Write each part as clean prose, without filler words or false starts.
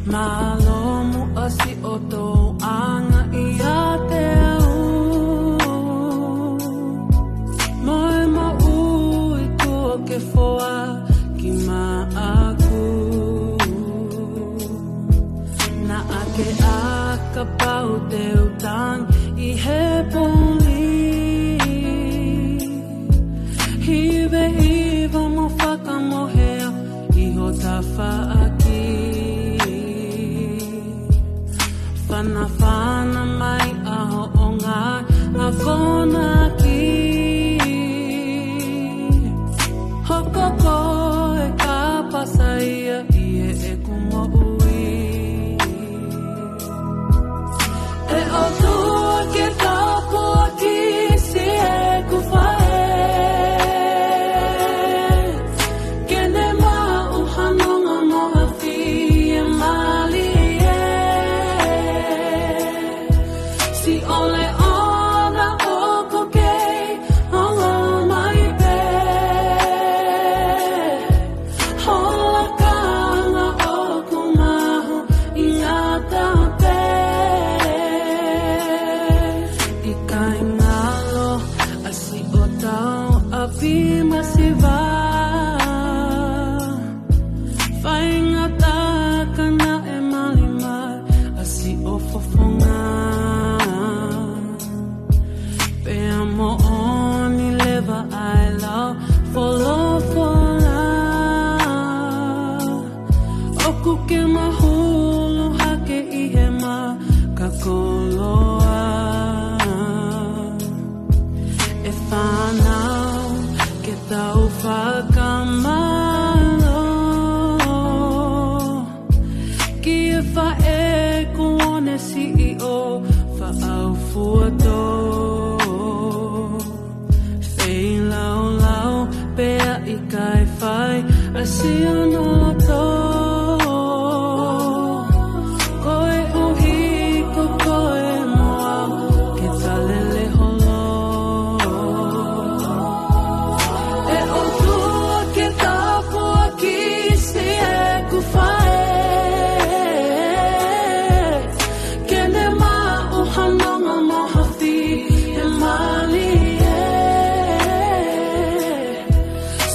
Malomu asi oto anga iate Moe maui kua ke foa ki aku Na ake aka pau te utang I he poli Hive iwa mo whakamohea I ho tawha aki Whana mai aho o ngā a kona ki Hoko koe ka pasaia I e kumo ui E o tua ke tapo ki si e kuwhae Kene ma uhanonga moha fi e mali Si ole ona oko kei Olo mai pe Hola kanga oko maho I ngata pe I kai ngalo Asi o tau api masiva Whainga takana e malima Asi o fofonga Mo oni leva I love for Oku ke mahulu hake I he ma kakoloa E whanau ke tau whakamalo Ki e whae kuone CEO whaau fuato Pea I kai whai a si anoto Koe uhi ko koe moa Ke talele holo E o tua ke tapo ki si e kuwhae Kene ma uhanonga moha fi e mali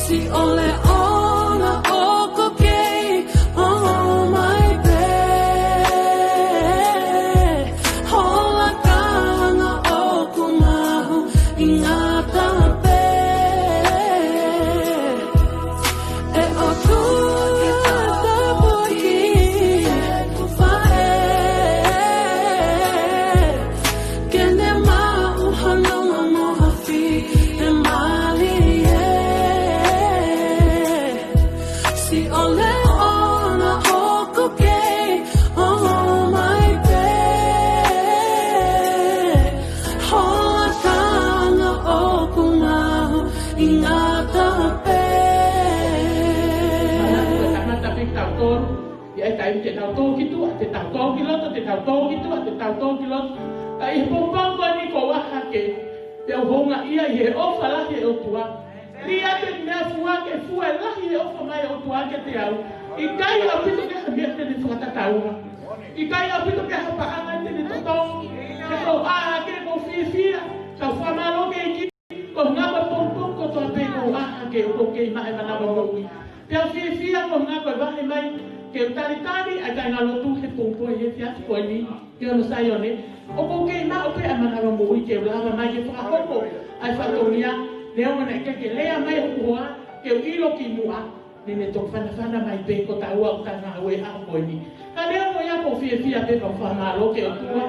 Si ole ona oko kei Olo mai pe Hola kanga oko mahu I ngata pe E o tua ke tapo ki Kuwhae Kene ma uhanonga moha fi E mali Si ole ona hoko kei Olo mai pe Hola kanga oku mahu I ngata pe Tamata pe tau toru Ia e tai te tau tō ki tua Te tau tō ki loto Te tau tō ki tua Te tau tō ki loto Ka I pompango ni ko waha ke Te au honga ia I he ofa lahi e o tua Ria te mea fua ke fua lahi e ofa mai o tua ke te au I kai au pito ke hamia te ni whakatataunga I kai au pito ke hapaanga te ni totong Ke tau aha ke ko whiwhia Ka whamalo ke ki Ko ngapa pompong ko toa pe ko aha ke o ko kei mahe manawa maui Te au whiwhia ko ngapa wahe mai Ke utaritari a kai ngalo tu he pompo he te ati koe ni Ke ono sai one O ko kei ma o pe a manawa maui ke ulawa mai ke whakahoko Ai whakaunia Leo mana ke lea mai hoa ke ilo ki mua nene tok fana mai pe ko taua o tanga awe a ko ni ka leo mo ya ko fia pe ko fa malo ke o tua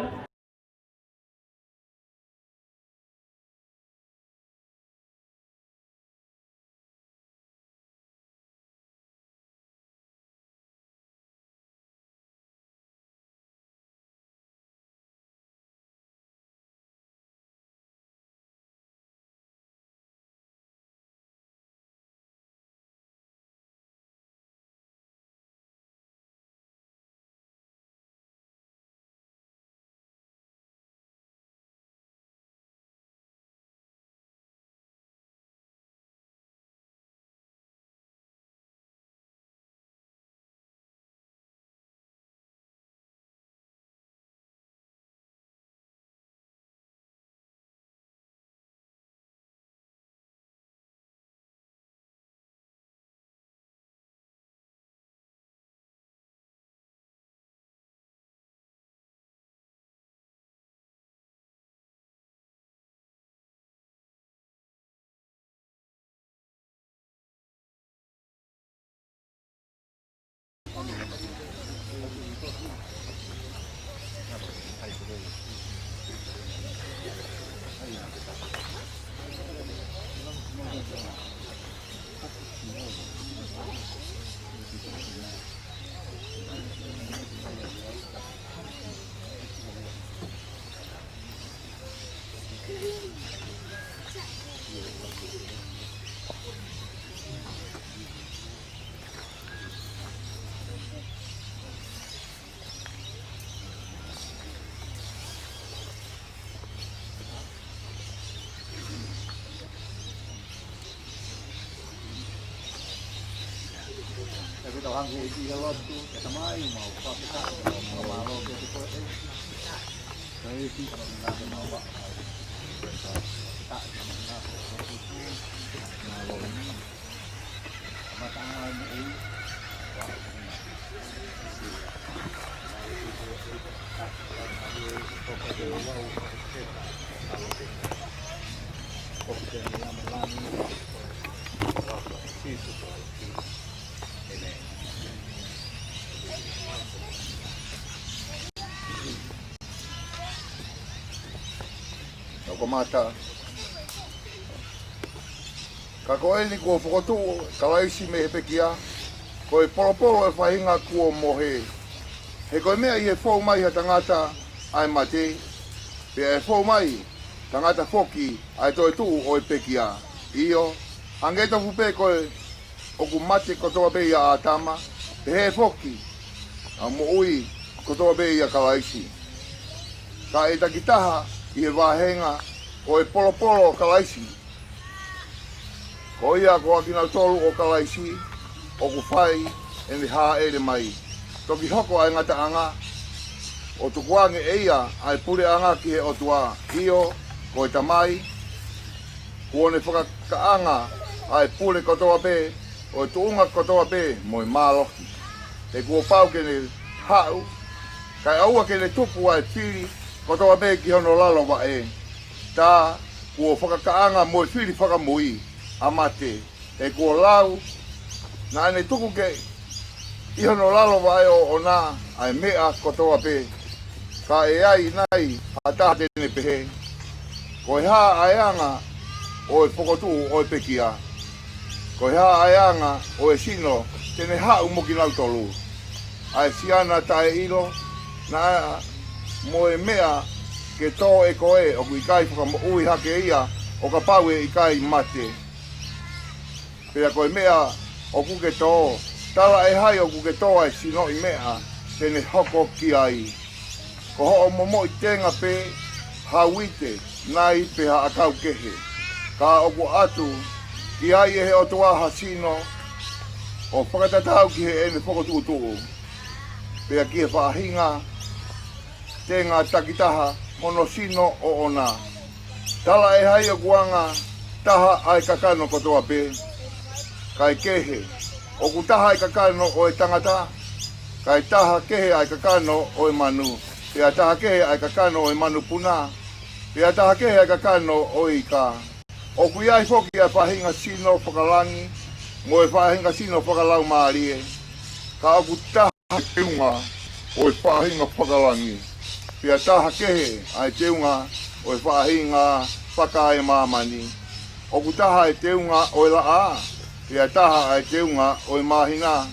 Tapi tau hang iki kalau tu kata mai mau apa kita mau malu gitu kok. Saya sih kalau nggak mau pak. Tak malu ini. Matangan ini. Ako mata. Kako e ni ko fokotu kalaisi me hepekia. Ko e poroporo e whahinga kua mohe. He koe mea i e fōu mai ha tangata ai mate. Pea e fōu mai tangata foki ai toi tuu o e pekia. Iyo, angeta fupe koe oku mate kotoa bei a atama. Pe he foki a mo ui kotoa bei a kalaisi. Ka e takitaha i he wahenga o e polopolo o kalaisi. Ko ia ko akina tolu o kalaisi o ku whai e ni haa ere mai. Toki hoko ai ngata anga o tukuange eia ai pure anga ki he otua. Iyo ko e tamai kuone whakakaanga ai pure kotoa pe o e tuunga kotoa pe mo e māloki. E kua pau ke ne hau kai aua ke ne tupu ai piri kotoa pe ki hono lalo wa e. Tā kua whakakaanga mo e whiri whakamui amate. E kua lau na ane tuku ke ihono lalo vai o nā ai mea kotoa pe. Ka e ai nai a taha tene pehe. Ko e haa ai anga o e pokotu o e pekia. Ko e haa ai anga o e sino tene hau moki nau tolu. Ai siana tae ilo na mo e mea ke tō e koe o ku ikai whakamo ui hake ia o ka pau e ikai mate. Pea koe mea o ku ke tō tala e hai o ku ke tō e sino i mea tene hoko ki ai. Ko ho o momo i tenga pe hauite nai pe ha akau kehe. Ka o ku atu ki ai e he o tua hasino o whakatatau ki he ene whakotu tuu. Pea ki he whaahinga tenga takitaha mono sino o ona. Tala e hai o kuanga taha ai kakano kotoa pe. Kai kehe. O ku taha ai kakano o e tangata. Kai taha kehe ai kakano o e manu. Pea taha kehe ai kakano o e manu puna. Pea taha kehe ai kakano o e ika. O ku iai foki ai whahinga sino whakalangi. Mo e whahinga sino whakalau maarie. Ka o ku taha keunga o e whahinga whakalangi. Pea taha kehe ai teunga o e whahinga whakae mamani. O ku taha e teunga o e laa. Pea taha ai teunga o e mahina.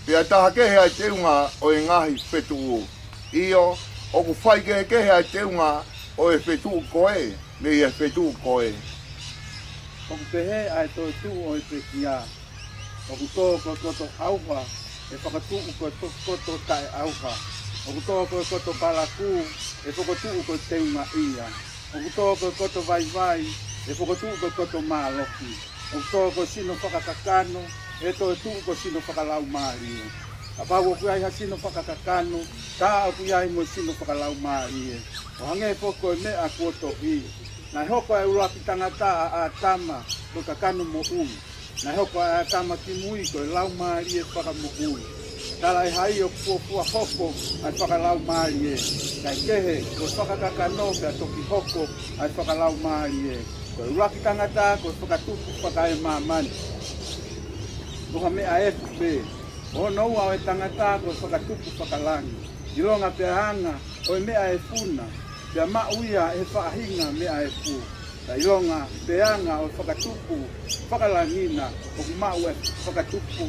Pea taha kehe ai teunga o e ngahi whetuu. Iyo, o ku whai kehe ai teunga o e whetuu koe. Me e whetuu koe. O ku pehe ai tō tū o e pekia. O ku tō koto auha e whakatū ko koto tae auha. O ku tō koto palaku e whakatū ko teunga ia. O ku tō koto vai vai e whakatū ko koto māloki. O ku tō sino whakakakano e tō tū ko sino whakalau mārie. A pau o ku ai ha sino whakakakano, tā o ku ai mo sino whakalau mārie. O hange poko e mea kuoto hi. Nai hoko e ura ki tangata a tama ko kakano mo ui. Nai hoko e tama ki mui ko e lau mārie whakamo ui. Tala e hai o kua hoko ai whakalau mārie. Kai kehe ko whakakakano pia toki hoko ai whakalau mārie. Ko ura ki tangata ko whakatupu whakae mamani. Ko mea e fupe. O noua o e tangata ko whakatupu whakalangi. Ilonga pe hanga o mea e puna. Pea mauia e whaahinga mea e pu. Ta ilonga, peanga o whakatupu, whakalangina, o kumau e whakatupu,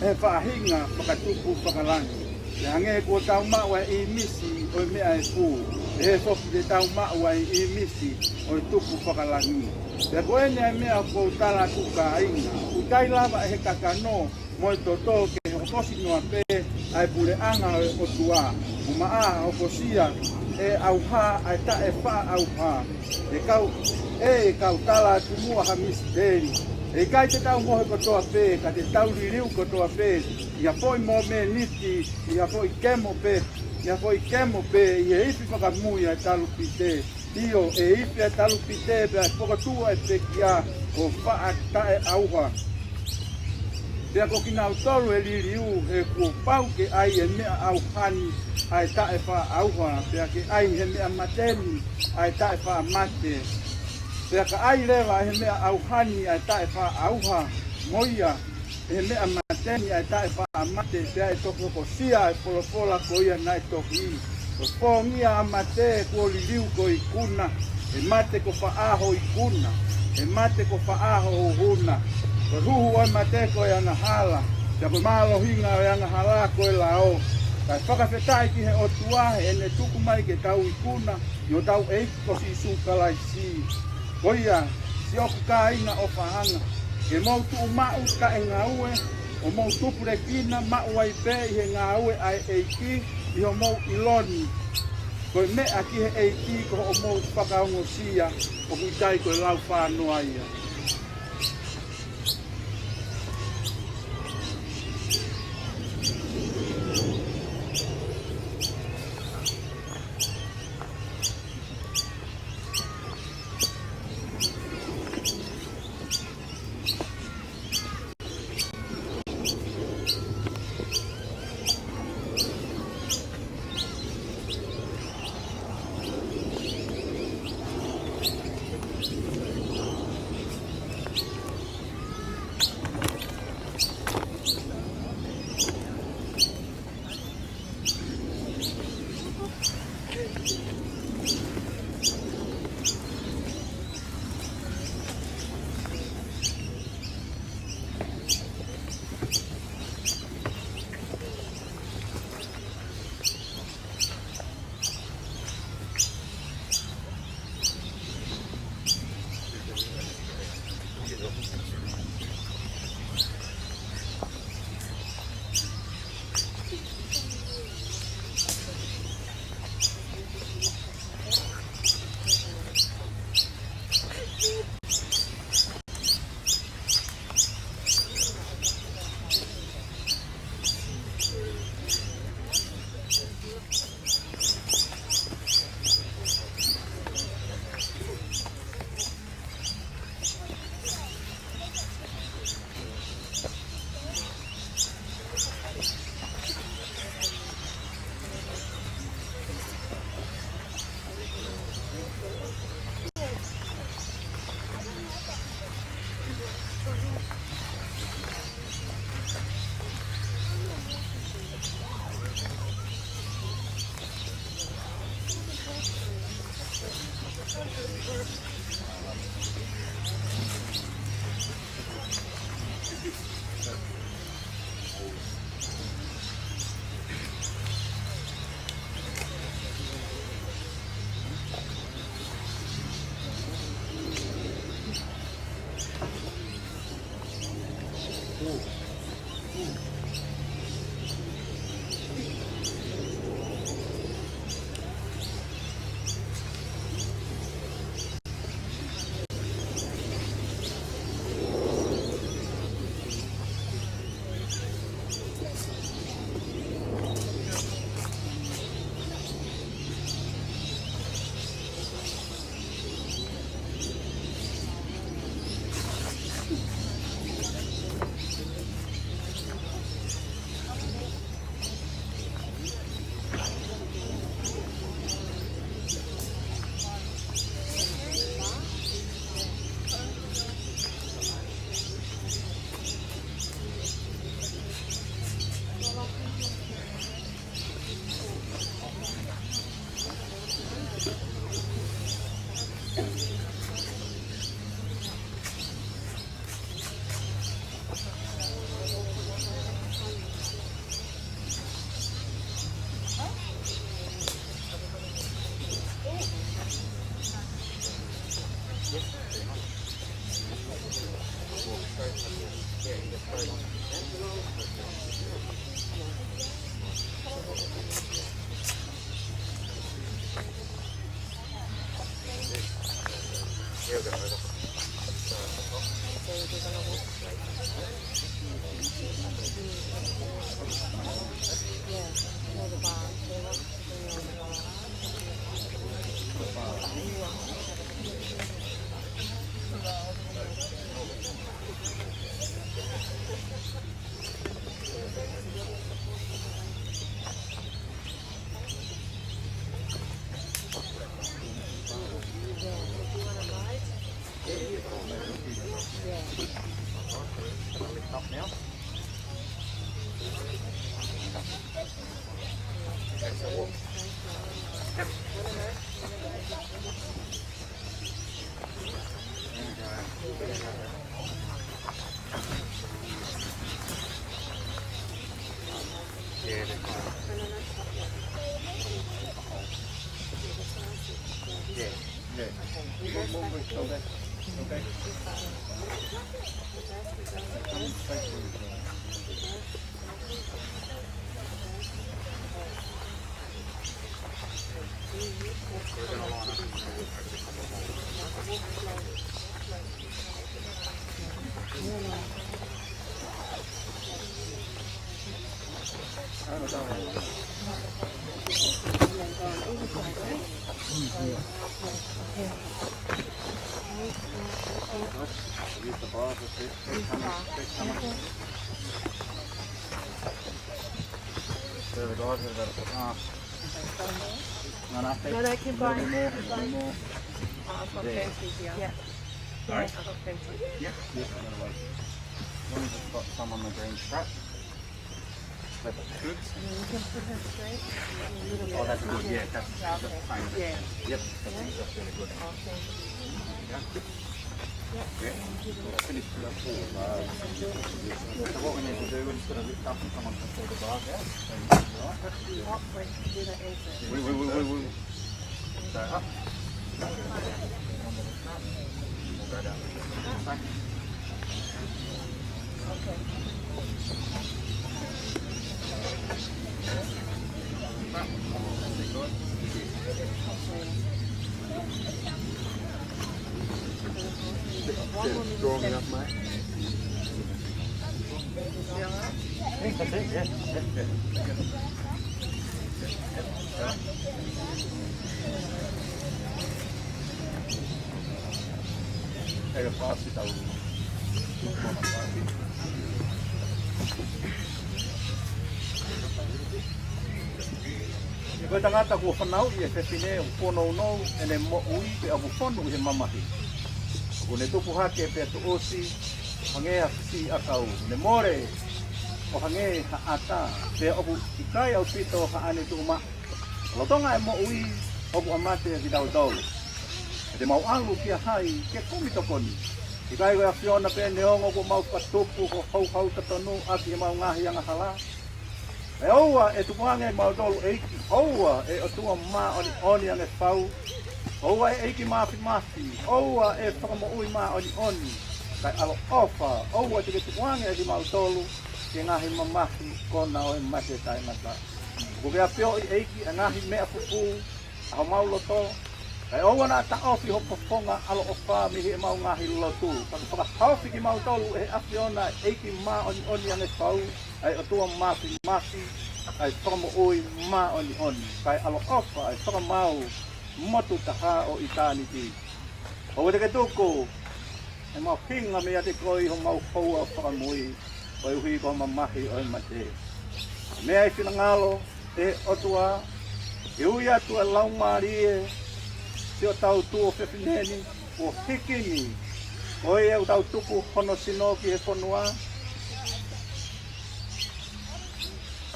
e whaahinga, whakatupu, whakalangi. Le hange ko tau maua I misi o mea e pu. E soki te tau maua I misi o tupu whakalangi. Le koene e mea ko tala tuka inga. Utai lava e he kakano, mo to ke hokosi noa pe, ai pure anga o tua. Umaa o kosia, e auha, ai ta e wha auha. E kau tala tumua hamisi deri. E kai te tau mohe kotoa pe, ka te tau ririu kotoa pe. Ia foi mo me niti, ia foi kemo pe, ia foi kemo pe, ia ipi whakamui ai talu pite. Io e ipi ai talu pite, pe ai whakatua e pe kia, o wha ta e auha. Pea ko kina utolu e liriu, e kua pau ke ai e mea auhani, ai ta e wha auha. Pea ke ai he mea mateni, ai ta e wha mate. Pea ka ai lewa he mea auhani, ai ta e wha auha, moia. E mea mateni ai tae wha mate, pea e toko ko sia e polopola ko ia nai toki I. O pōngia a mate ko liliu ko I kuna, e mate ko whaaho I kuna, e mate ko whaaho o huna. Ko ruhu o mate ko e ana hala, pea ko malo hinga o e ana hala ko e lao. Kai whakawhetai ki he o tuahe, e ne tuku mai ke tau I kuna, yo tau eiki ko si sukalai si. Ko ia, si oku ka inga o whahanga. E mau tu mau ka e ngaue, o mau tupure kina mau ai pe I he ngaue ai eiki, I ho mau iloni. Koe mea ki he eiki ko o mau whakaongo sia, o kuitai koe lau whanoa ia. No, they can buy more. I've got plenty here. Yeah. Sorry? I've got plenty. Yeah. As long as it's got some on the green strap. Good. And then you can put her straight. Oh, that's good. Yeah, that's fine. Yeah. Yep. That's really good. Yeah. Finish it up for so what we need to do is sort of lift up and come on to the bar out. Up when you do the exit. We. So up. Go down. Strong enough, mate. That's it, yeah. Era fácil, tá? Koe tangata kua whanau i e whewhine o whono no e ne mo ui pe awu whono i he mamahi. Ko ne tupu hake pe atu osi, hangea whisi akau. Ne more o hange ha ata, pe opu i kai au pito ha ane tu uma. Lotonga e mo ui opu amate ki dau dau. E te mau alu kia hai ke komito koni. I kai koe a whiona pe ne ongo ko mau patupu ko hau tatonu aki e mau ngahi anga hala. E oua e tupuange e mautolu eiki, oua e o tua maa oni ange whau, oua e eiki maafi, oua e whakamoui maa oni, kai alo ofa, oua te ke tupuange e ki mautolu, ke ngahi mamahi kona o e mate tai mata. Kukea pio i eiki e ngahi mea pupu, aho mauloto, kai oua na ta ofi hopo fonga alo ofa mihi e mau ngahi lotu, kai whakahaufi ki mautolu e afiona eiki maa oni ange whau, ai o tua mafi, ai whakamoui maa oni, kai alo ofa ai whakamau motu taha o itaniti. O te ke tuku, e mau hinga mea te koi ho mau houa whakamui, o uhi ko mamahi o e mate. Mea i whina ngalo, e otua, e ui atu e laumari e, te o tau tuo whewhineni, o hikini, o e au tau tuku hono sinoki e whanua,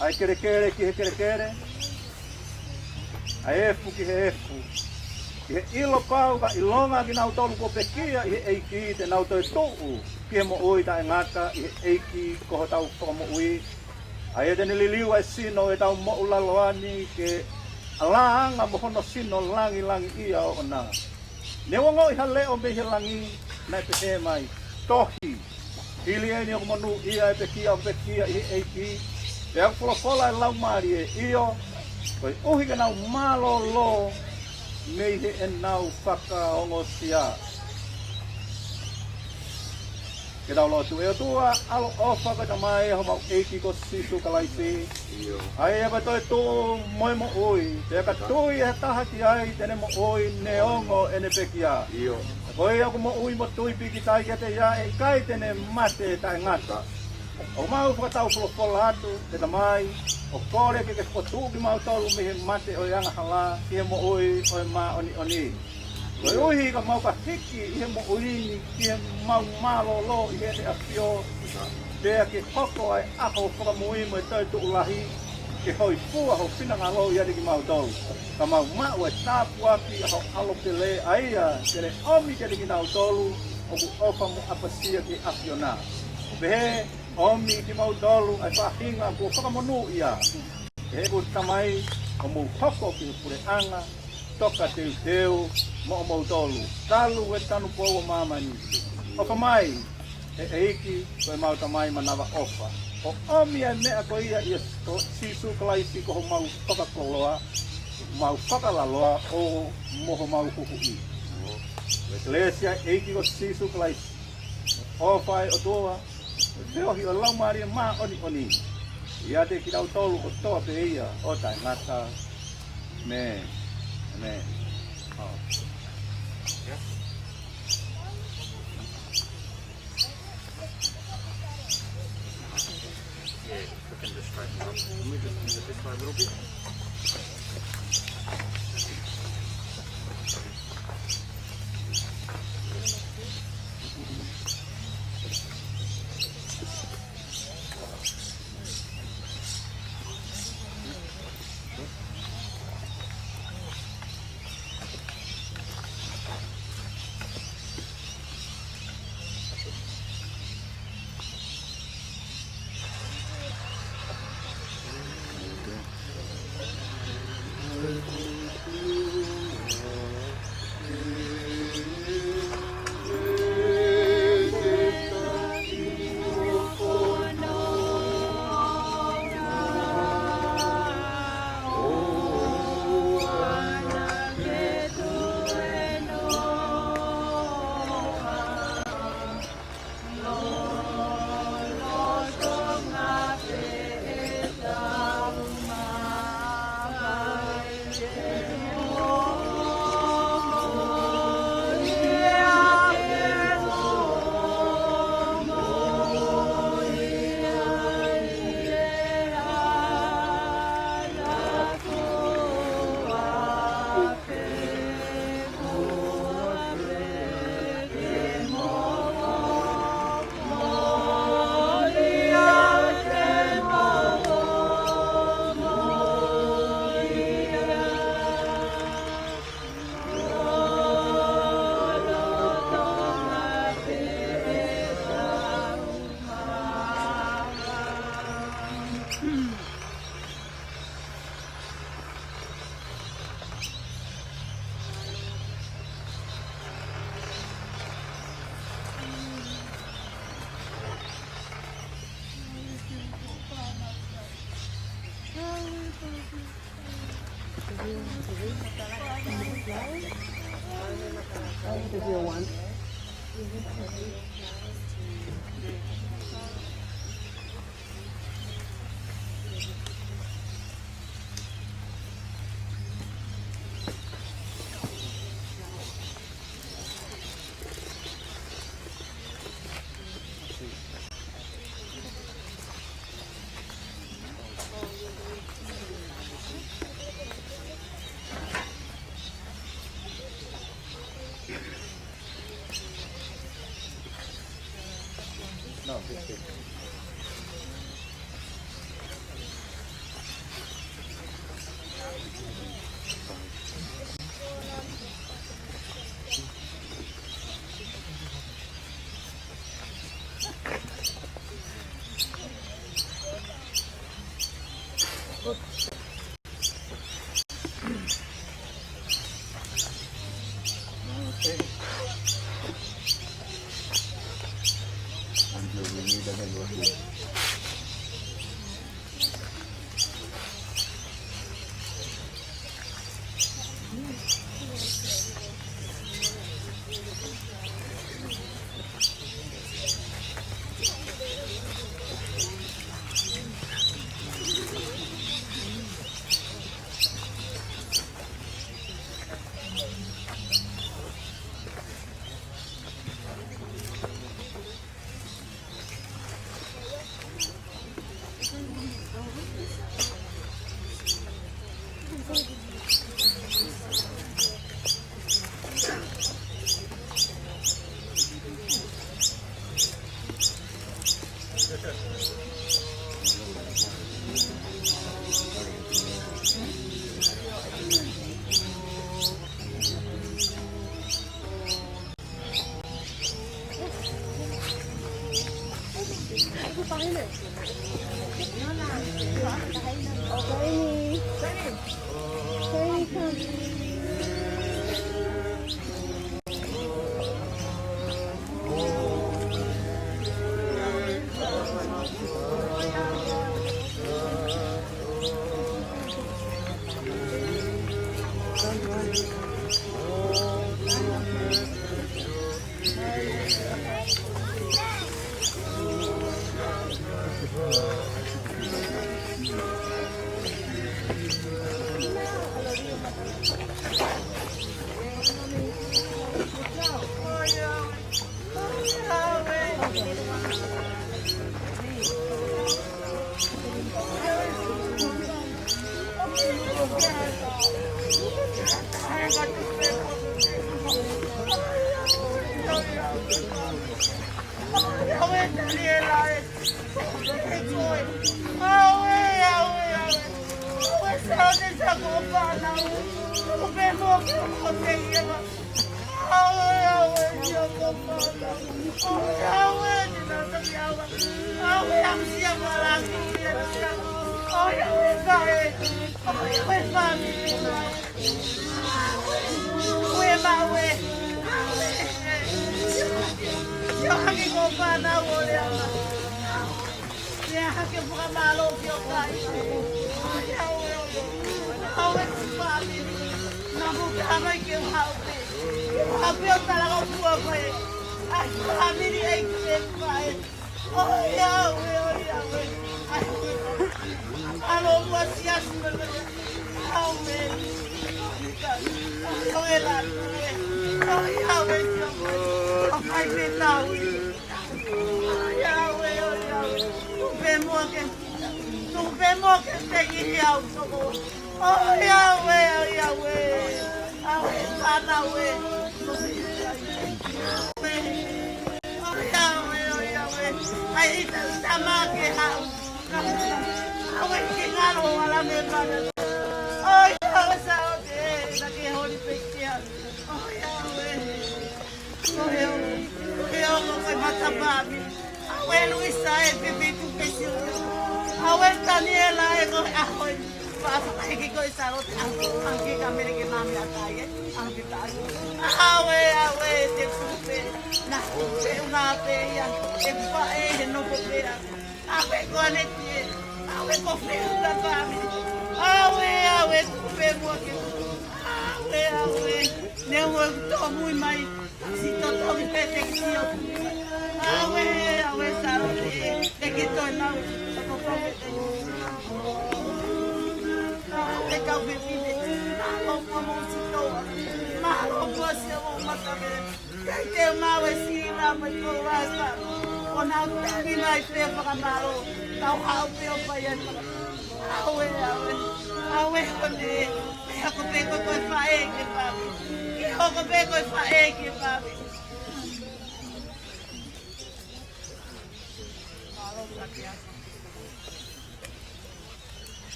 ai kere ki he kere, ai efu ki he efu, I he ilo pau ka ilonga ki nau tolu ko pekia, i he eiki te nau toi tuu, ki he mo ui ta e ngata, i he eiki koho tau whakamo ui. A e tene liliu e sino e tau mo ulaloani ke alanga mo hono sino langi ia o na. Ne wango i hale o me he langi, na e pehe mai, tohi. Hili e ni o manu ia e pekia i he eiki. Te au fola e lau maari e iyo, koi uhi ka nau malo lo, mei he e nau whaka ongo sia. Ke tau lotu e o tua, alo ofa ka tamai ho mau eiki ko sisu ka laisi. Ai e toi tu moi mo ui, te ka tui e taha ki ai tene mo ui ne ongo e ne pekia. Koi aku mo ui mo tui piki tai ke te ia e kai tene mate tai ngata. O mau whakatau wholofola atu, te tamai, o kore ke skotu ki mau tolu mihe mate o ianga hala, ki he mo ui o e maa oni. Koe uhi ka mau ka hiki i he mo uini, ki he mau malo lo i he te apio, pea ki hoko ai ako whakamui mo e toi tu ulahi, ki hoi pua ho pinanga lo i adi ki mau tolu. Ka mau mau e tāpua ki aho alo ke le aia, kere omi ke ki nau tolu, o ku ofa mo apasia ki apio nā. Pehe, omi ki mau tolu ai whahinga ko whakamonu ia. He ku tamai o mu hoko ki pure anga, toka teu mo o mau tolu. Talu e tanu pou o mamani. O kamai, e eiki koe mau tamai manawa ofa. O omi ai mea ko ia i sisu kalaisi ko ho mau whakakoloa, mau whakalaloa o moho mau huhui. Eklesia eiki ko sisu kalaisi. Ofai o toa, Teohi o lau maria maa oni. Ia te ki rau tolu o toa pe ia o tai ngata. Me. We can just straighten it up. Can we just move it this way a little bit?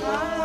Amen.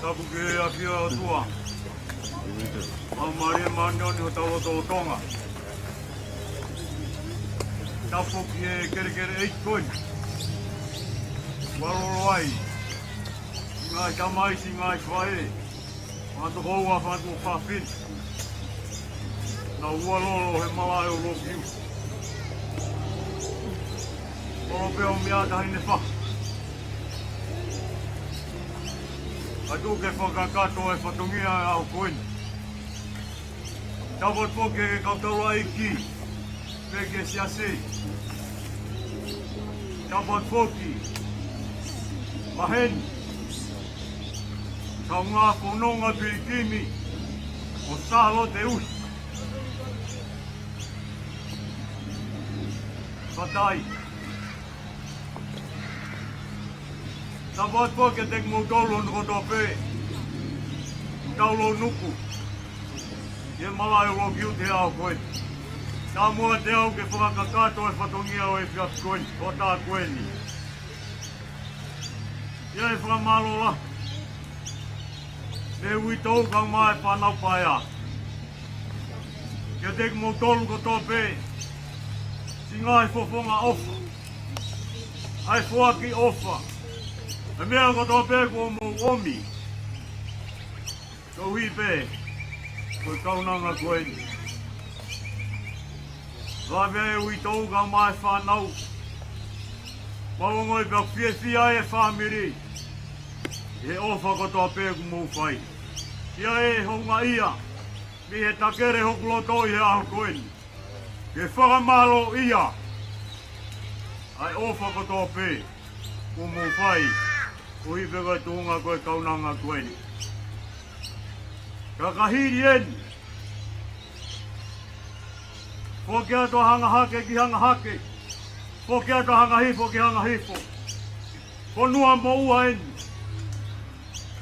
Tapu ke a kia o tua. Maumari mani oni ho tau o tonga. Tapu ki e kere eit koin. Waroro ai. Ngai tamai si ngai whae. Manto houa whantu whawhin. Na ua lolo he malai o lokiu. Oro peo mea tahine wha. Atu ke whakakato e whatungia e au koin. Tawat po ke kautaura iki. Peke siase. Tawat po ki. Mahen. Kau ngā whanonga pirikimi. O sahalo te uhi. Fatai. Tawat po ke tek mo tolo no tope. Taulo nuku. Ye malai o lokiu te au koe. Tā mua te au ke whakakato e whatongia o e whiat koe. O tā koe ni. Ia e whakamalo la. Te ui tau kang mai whanau paia. Ke tek mo tolu ko tope. Si ngai whawhonga ofa. Ai whaki ofa. E mea ko tope ko mo omi. Ko hui pe. Ko kaunanga koe ni. Rawe e ui tau kang mai whanau. Mawangoi pe whiawhia e whamiri. E ofa ko tope ko mo whai. Ia e honga ia. Mi he takere hokuloto i he aho koe ni. Ke whakamalo ia. Ai ofa ko tope ko mo whai. Ko hipe kai tuunga koe kaunanga koe ni. Ka kahiri eni. Ko kia to hanga hake ki hanga hake. Poke ata hangahifo ki hangahifo. Konua mo ua eni.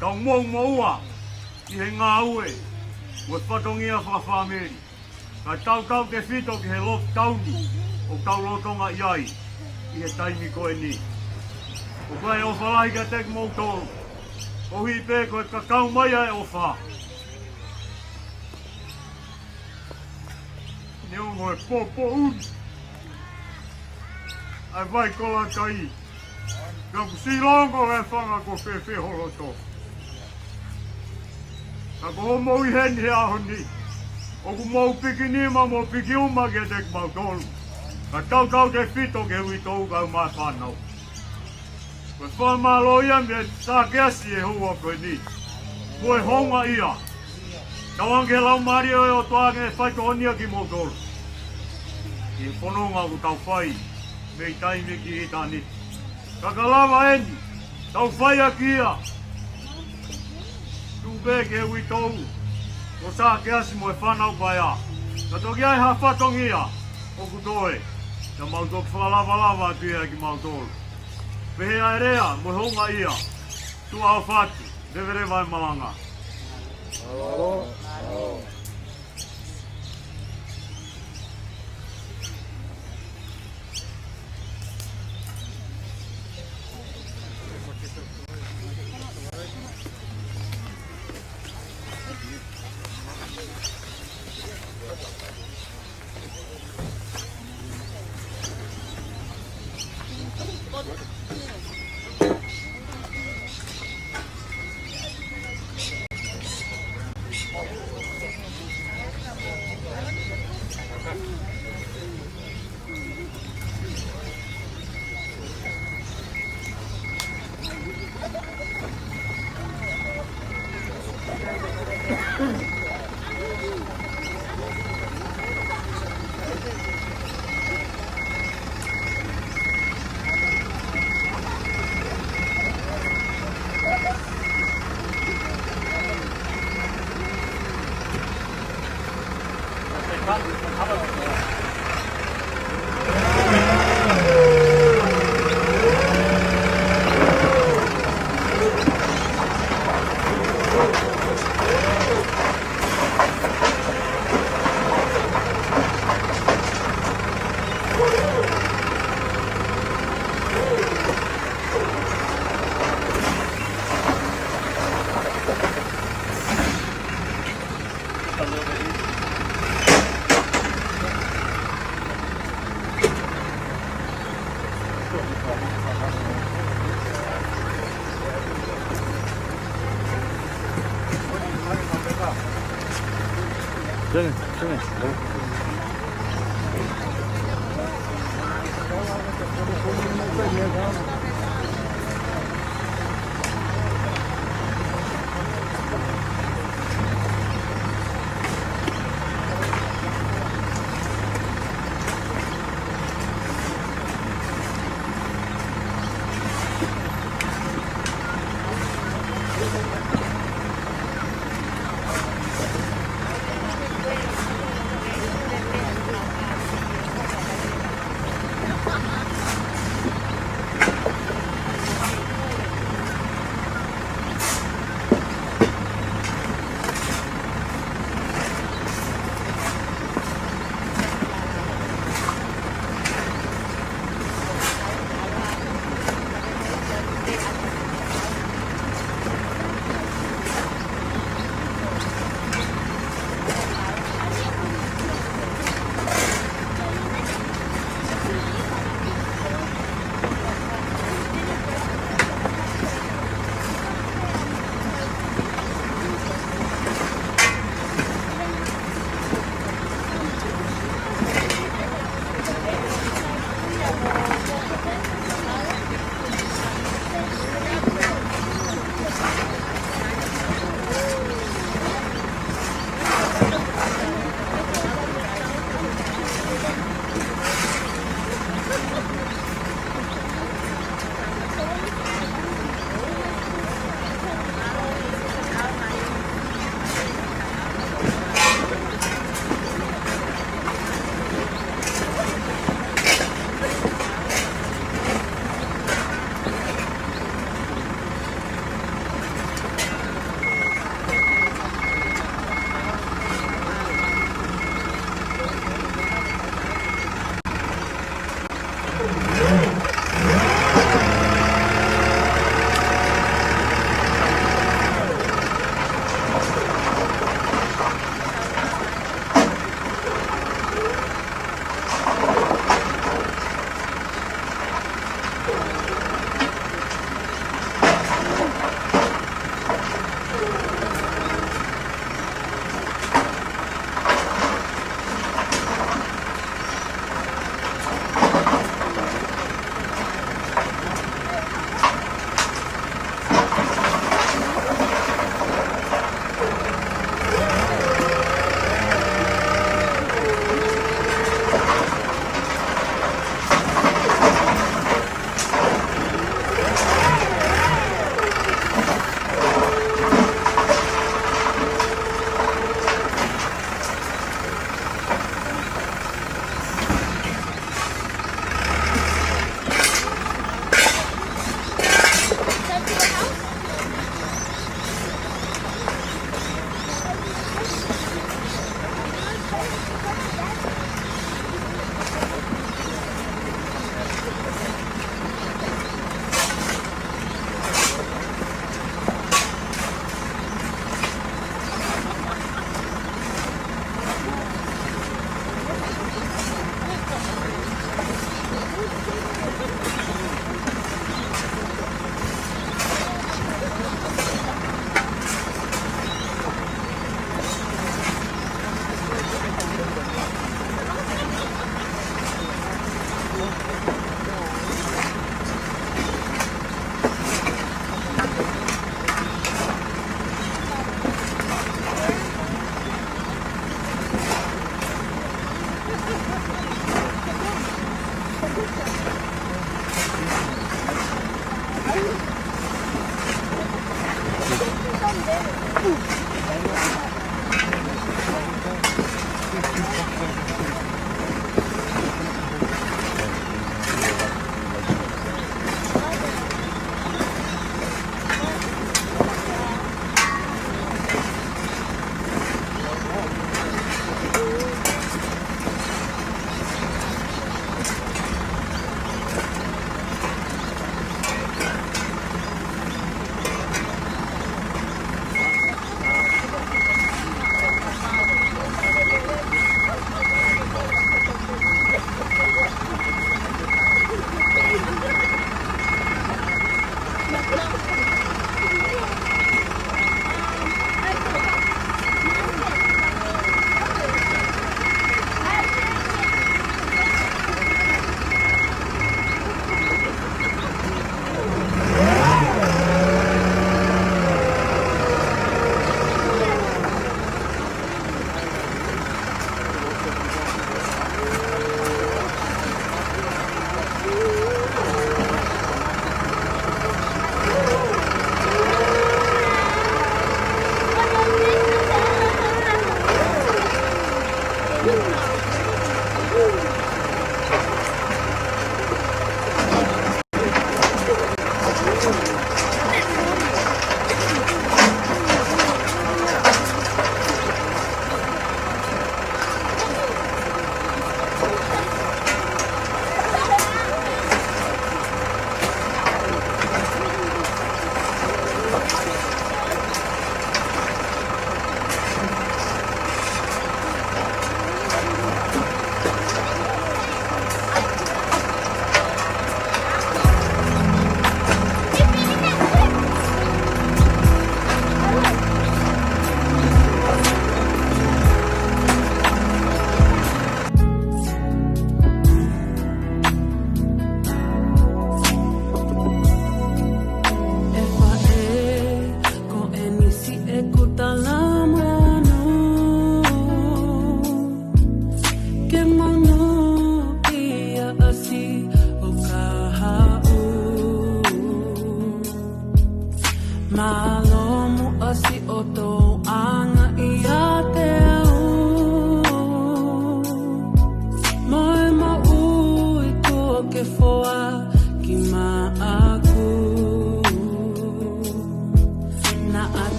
Tau mou mo ua. I he ngā ue. Ue patongia whakawhameri. Ka tau te whito ki he lok tauni. O tau lotonga iai. I he taimi koe ni. O kai o whalahi ka tek mou tolu. O hi pē koe kakau mai ai o wha. Neo ngoe popo uni. Ai vai kola kai. Ka kusilongo e whanga ko whewhe holoto. Ka ko homo i heni he aho ni. O ku mau piki nima mo piki uma ke tek mau tolu. Ka tau te whito ke hui tau kau mai whanau. Koe whamalo ia me tā keasi e hua koe ni. Koe honga ia. Tawange lau mari o toange e whaito honia ki mo tolu. I whanonga ku tau whai. Mei taime ki hitani. Kakalawa eni. Tau whai a kia. Tūpe ke hui tau. Ko tā keasi mo e whanau pai a. Ka toki ai ha whatongia. O kutoe. Ka mautok whalawa tuia ki mautolu. Pehe ai rea, mo honga ia. Tu au whatu, revere vai malanga.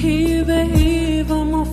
Hive vamos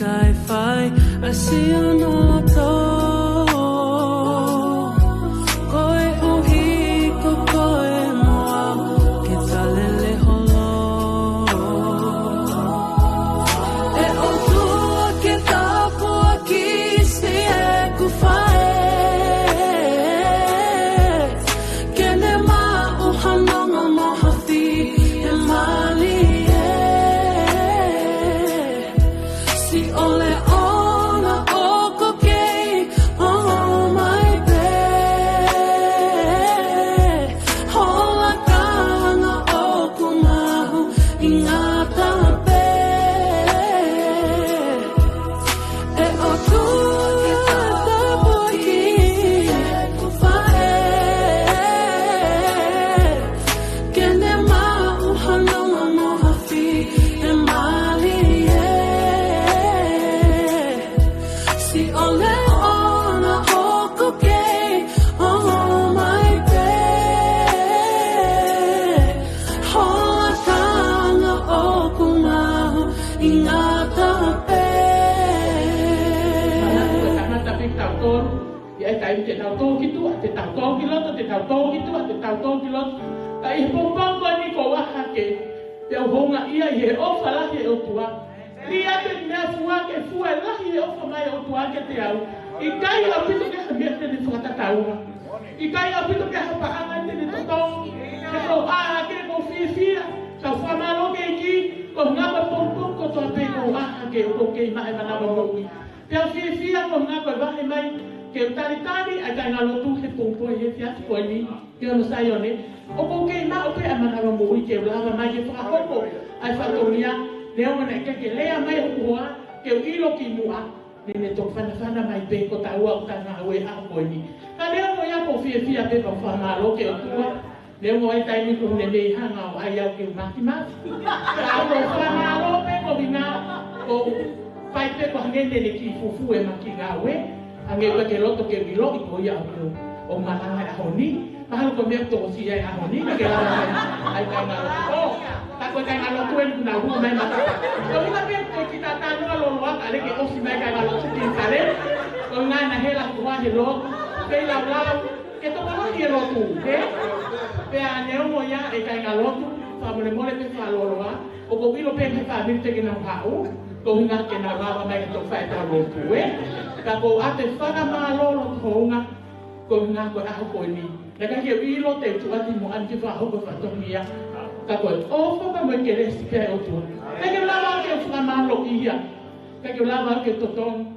kai whai a si ono tō koe uhi ko koe moa ke talele holo e o tua ke tapua ki si e ku whae kene ma o hanonga mohawhi e mali si ole ona o kokei oh my bed hola kanga o kumahu ingata pe e o tu tapoki ku fae kene ma u hanonga mohawhi e mali si ole ona hoko kei oh my bed hola kanga o kumahu ingata pe Tangata pe tau tōru, i ai tai te tau tō ki tua, te tau tō ki loto, te tau tō ki tua, te tau tō ki loto. Ta i pompango ni ko waha ke, te au honga ia i he ofa lahi e o tua. Ria te mea fua ke fua e lahi e ofa mai o tua ke te au. I kai a pito ke ha mea te ni whakatataunga. I kai a pito ke ha paanga te ni totong. Ke ko aha ke ko fia, tau whamalo ke ki, ko ngapa pompong ko toa pe ko aha ke o kei mahe manawa moui. Te au fia ko ngapa wahe mai, ke utaritari a kai ngalo tu he pompo e he fiatu ko ni, ke ono sai one. O ko kei ma o pe a manawa moui ke ulawa mai ke whakahoko ai whatonia. Leo mana ke lea mai o kua, ke ilo ki mua. Nene tok whanawhana mai pe ko taua o tanga aue a koe ni. Ka leo mo ia ko fia pe pa whamalo ke o tua. Leo mo ai taimi ko ne mei hanga o ai au ke umaki mati. Ka au o whamalo pe ko vinga o pai pe ko hangende ne ki fufu e maki ngā ue. Hange ua ke loto ke wilo i ko ia o maranga a honi. Mahalo ko mea toko si ai a honi. Ke lara ai kai ngā loto. Tako kai ngā loto e kuna hua mai matata. Ko hina pe ko ki ta tānua loloa ka leke osi mai kai ngā loto ki kare. Ko ngai na hela kua he lo. Kei lau lau. Ke toka loki e loto. Pea neo mo ia e kai ngā loto. Whamone mole pe wha loloa. O ko wilo pe me wha mirte ki nau hau. Ko hinga ke nā rawa mai ka tō whae tā loto e. Ka ko ate whana mā lolo tohunga. Ko hinga koe aho koe ni. Na ka kia wilo te tuati mo anti wha hoko whatongia. Ka koe ofa ka mo ke resi pia o tua. Ka ke lawa ke whamalo i hia. Ka ke lawa ke totong.